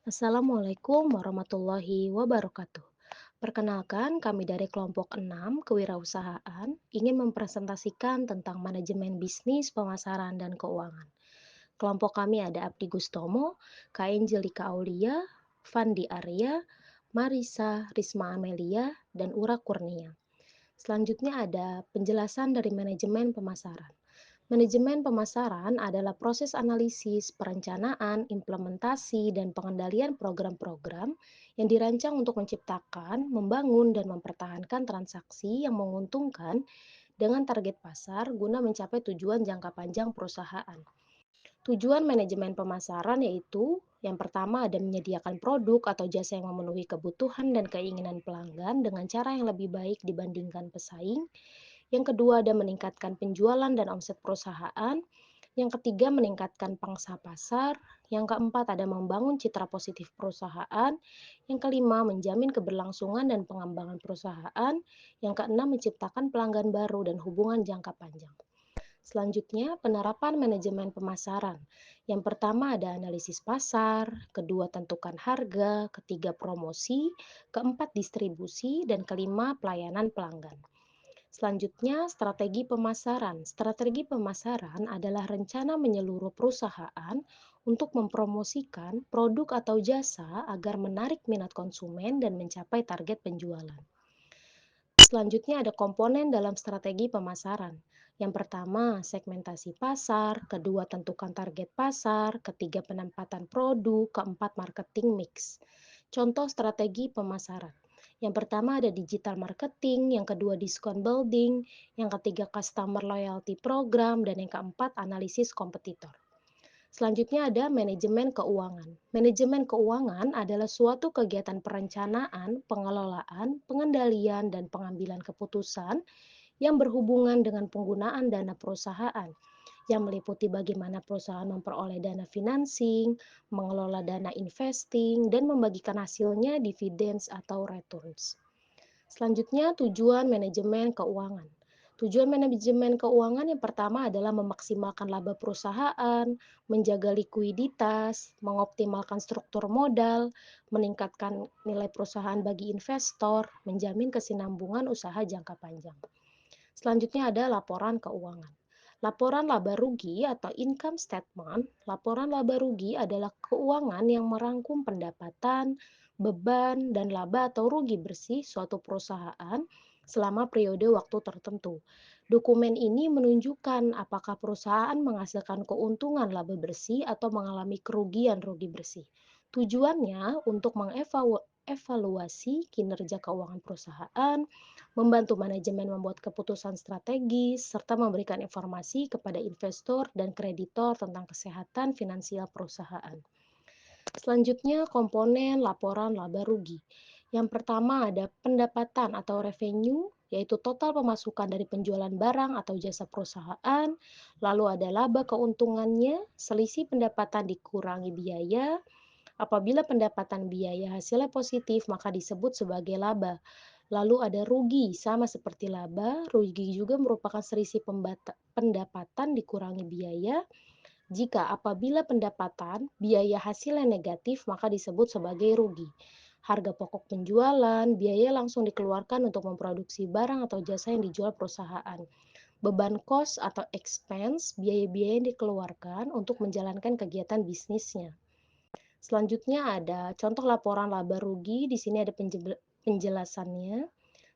Assalamualaikum warahmatullahi wabarakatuh. Perkenalkan, kami dari kelompok 6 kewirausahaan ingin mempresentasikan tentang manajemen bisnis, pemasaran, dan keuangan. Kelompok kami ada Abdi Gustomo, Kak Angelika Aulia, Fandi Arya, Marisa, Risma Amelia, dan Ura Kurnia. Selanjutnya ada penjelasan dari manajemen pemasaran. Manajemen pemasaran adalah proses analisis, perencanaan, implementasi, dan pengendalian program-program yang dirancang untuk menciptakan, membangun, dan mempertahankan transaksi yang menguntungkan dengan target pasar guna mencapai tujuan jangka panjang perusahaan. Tujuan manajemen pemasaran yaitu yang pertama ada menyediakan produk atau jasa yang memenuhi kebutuhan dan keinginan pelanggan dengan cara yang lebih baik dibandingkan pesaing. Yang kedua ada meningkatkan penjualan dan omset perusahaan. Yang ketiga meningkatkan pangsa pasar. Yang keempat ada membangun citra positif perusahaan. Yang kelima menjamin keberlangsungan dan pengembangan perusahaan. Yang keenam menciptakan pelanggan baru dan hubungan jangka panjang. Selanjutnya, penerapan manajemen pemasaran. Yang pertama ada analisis pasar, kedua tentukan harga, ketiga promosi, keempat distribusi, dan kelima pelayanan pelanggan. Selanjutnya, strategi pemasaran. Strategi pemasaran adalah rencana menyeluruh perusahaan untuk mempromosikan produk atau jasa agar menarik minat konsumen dan mencapai target penjualan. Selanjutnya ada komponen dalam strategi pemasaran. Yang pertama, segmentasi pasar, kedua tentukan target pasar, ketiga penempatan produk, keempat marketing mix. Contoh strategi pemasaran. Yang pertama ada digital marketing, yang kedua discount building, yang ketiga customer loyalty program, dan yang keempat analisis kompetitor. Selanjutnya ada manajemen keuangan. Manajemen keuangan adalah suatu kegiatan perencanaan, pengelolaan, pengendalian, dan pengambilan keputusan yang berhubungan dengan penggunaan dana perusahaan, yang meliputi bagaimana perusahaan memperoleh dana financing, mengelola dana investing, dan membagikan hasilnya dividends atau returns. Selanjutnya, tujuan manajemen keuangan. Tujuan manajemen keuangan yang pertama adalah memaksimalkan laba perusahaan, menjaga likuiditas, mengoptimalkan struktur modal, meningkatkan nilai perusahaan bagi investor, menjamin kesinambungan usaha jangka panjang. Selanjutnya ada laporan keuangan. Laporan laba rugi atau income statement. Laporan laba rugi adalah keuangan yang merangkum pendapatan, beban, dan laba atau rugi bersih suatu perusahaan selama periode waktu tertentu. Dokumen ini menunjukkan apakah perusahaan menghasilkan keuntungan laba bersih atau mengalami kerugian rugi bersih. Tujuannya untuk mengevaluasi kinerja keuangan perusahaan, membantu manajemen membuat keputusan strategis, serta memberikan informasi kepada investor dan kreditor tentang kesehatan finansial perusahaan. Selanjutnya, komponen laporan laba rugi. Yang pertama ada pendapatan atau revenue, yaitu total pemasukan dari penjualan barang atau jasa perusahaan. Lalu ada laba keuntungannya, selisih pendapatan dikurangi biaya. Apabila pendapatan biaya hasilnya positif, maka disebut sebagai laba. Lalu ada rugi, sama seperti laba, rugi juga merupakan selisih pendapatan dikurangi biaya. Jika apabila pendapatan biaya hasilnya negatif, maka disebut sebagai rugi. Harga pokok penjualan, biaya langsung dikeluarkan untuk memproduksi barang atau jasa yang dijual perusahaan. Beban cost atau expense, biaya-biaya yang dikeluarkan untuk menjalankan kegiatan bisnisnya. Selanjutnya ada contoh laporan laba rugi, di sini ada penjelasannya.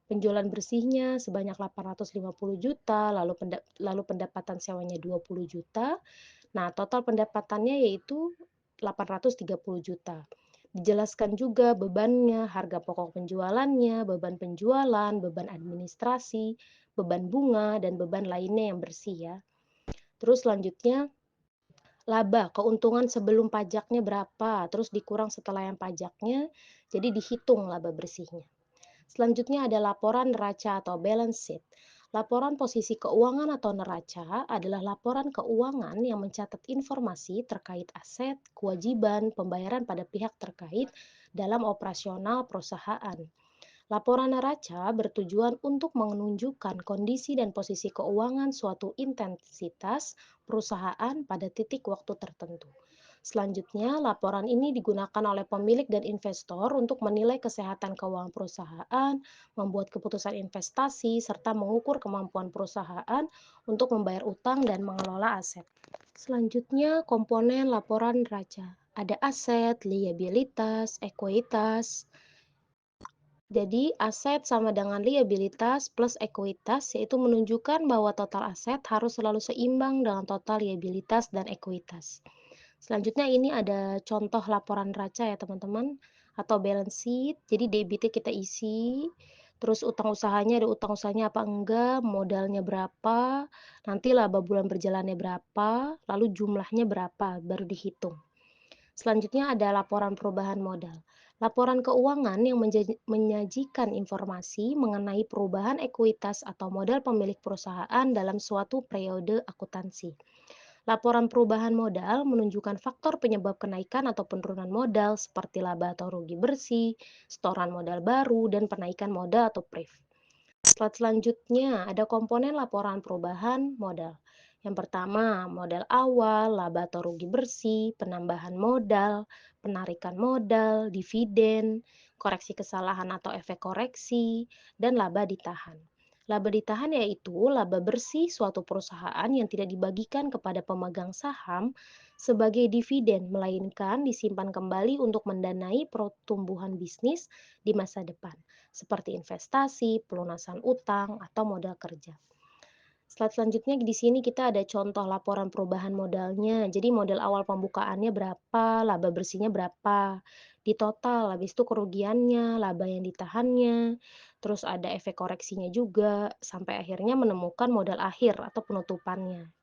Penjualan bersihnya sebanyak 850 juta, lalu pendapatan sewanya 20 juta. Nah, total pendapatannya yaitu 830 juta. Dijelaskan juga bebannya, harga pokok penjualannya, beban penjualan, beban administrasi, beban bunga, dan beban lainnya yang bersih ya. Terus selanjutnya laba, keuntungan sebelum pajaknya berapa, terus dikurang setelah yang pajaknya, jadi dihitung laba bersihnya. Selanjutnya ada laporan neraca atau balance sheet. Laporan posisi keuangan atau neraca adalah laporan keuangan yang mencatat informasi terkait aset, kewajiban, pembayaran pada pihak terkait dalam operasional perusahaan. Laporan neraca bertujuan untuk menunjukkan kondisi dan posisi keuangan suatu intensitas perusahaan pada titik waktu tertentu. Selanjutnya, laporan ini digunakan oleh pemilik dan investor untuk menilai kesehatan keuangan perusahaan, membuat keputusan investasi, serta mengukur kemampuan perusahaan untuk membayar utang dan mengelola aset. Selanjutnya, komponen laporan neraca. Ada aset, liabilitas, ekuitas. Jadi, aset sama dengan liabilitas plus ekuitas, yaitu menunjukkan bahwa total aset harus selalu seimbang dengan total liabilitas dan ekuitas. Selanjutnya ini ada contoh laporan neraca ya teman-teman, atau balance sheet. Jadi debitnya kita isi, terus utang usahanya ada utang usahanya apa enggak, modalnya berapa, nanti laba bulan berjalannya berapa, lalu jumlahnya berapa, baru dihitung. Selanjutnya ada laporan perubahan modal. Laporan keuangan yang menyajikan informasi mengenai perubahan ekuitas atau modal pemilik perusahaan dalam suatu periode akuntansi. Laporan perubahan modal menunjukkan faktor penyebab kenaikan atau penurunan modal seperti laba atau rugi bersih, setoran modal baru, dan penaikan modal atau PRIF. Slide selanjutnya ada komponen laporan perubahan modal. Yang pertama, modal awal, laba atau rugi bersih, penambahan modal, penarikan modal, dividen, koreksi kesalahan atau efek koreksi, dan laba ditahan. Laba ditahan yaitu laba bersih suatu perusahaan yang tidak dibagikan kepada pemegang saham sebagai dividen, melainkan disimpan kembali untuk mendanai pertumbuhan bisnis di masa depan seperti investasi, pelunasan utang, atau modal kerja. Slide selanjutnya di sini kita ada contoh laporan perubahan modalnya. Jadi modal awal pembukaannya berapa, laba bersihnya berapa, di total, habis itu kerugiannya, laba yang ditahannya, terus ada efek koreksinya juga, sampai akhirnya menemukan modal akhir atau penutupannya.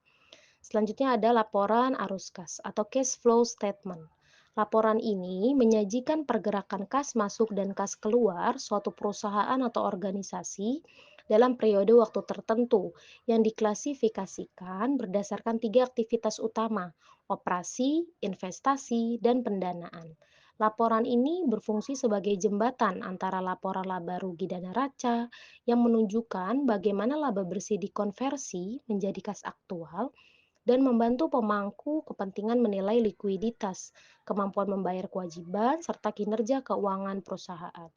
Selanjutnya ada laporan arus kas atau cash flow statement. Laporan ini menyajikan pergerakan kas masuk dan kas keluar suatu perusahaan atau organisasi dalam periode waktu tertentu yang diklasifikasikan berdasarkan tiga aktivitas utama, operasi, investasi, dan pendanaan. Laporan ini berfungsi sebagai jembatan antara laporan laba rugi dan neraca yang menunjukkan bagaimana laba bersih dikonversi menjadi kas aktual dan membantu pemangku kepentingan menilai likuiditas, kemampuan membayar kewajiban, serta kinerja keuangan perusahaan.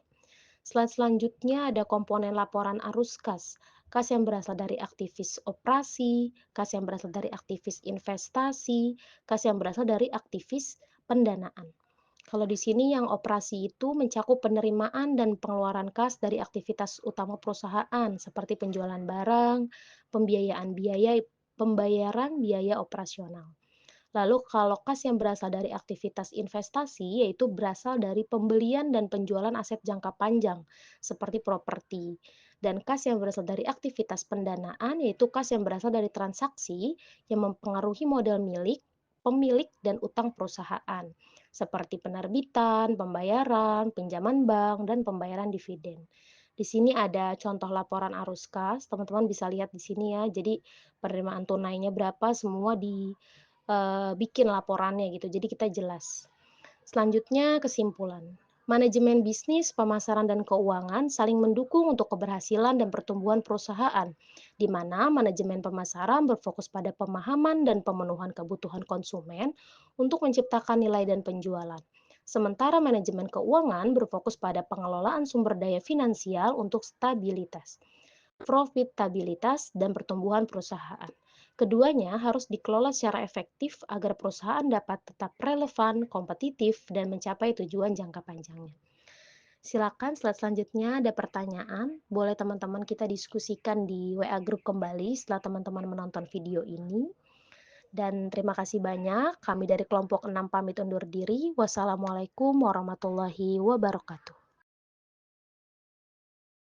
Slide selanjutnya ada komponen laporan arus kas. Kas yang berasal dari aktivis operasi, kas yang berasal dari aktivis investasi, kas yang berasal dari aktivis pendanaan. Kalau di sini yang operasi itu mencakup penerimaan dan pengeluaran kas dari aktivitas utama perusahaan seperti penjualan barang, pembiayaan biaya pembayaran biaya operasional. Lalu kalau kas yang berasal dari aktivitas investasi yaitu berasal dari pembelian dan penjualan aset jangka panjang seperti properti. Dan kas yang berasal dari aktivitas pendanaan yaitu kas yang berasal dari transaksi yang mempengaruhi modal milik, pemilik dan utang perusahaan seperti penerbitan, pembayaran, pinjaman bank dan pembayaran dividen. Di sini ada contoh laporan arus kas, teman-teman bisa lihat di sini ya. Jadi penerimaan tunainya berapa semua bikin laporannya gitu, jadi kita jelas. Selanjutnya kesimpulan. Manajemen bisnis, pemasaran, dan keuangan saling mendukung untuk keberhasilan dan pertumbuhan perusahaan, di mana manajemen pemasaran berfokus pada pemahaman dan pemenuhan kebutuhan konsumen untuk menciptakan nilai dan penjualan. Sementara manajemen keuangan berfokus pada pengelolaan sumber daya finansial untuk stabilitas, profitabilitas, dan pertumbuhan perusahaan. Keduanya harus dikelola secara efektif agar perusahaan dapat tetap relevan, kompetitif, dan mencapai tujuan jangka panjangnya. Silakan slide selanjutnya ada pertanyaan, boleh teman-teman kita diskusikan di WA Group kembali setelah teman-teman menonton video ini. Dan terima kasih banyak, kami dari kelompok 6 pamit undur diri. Wassalamualaikum warahmatullahi wabarakatuh.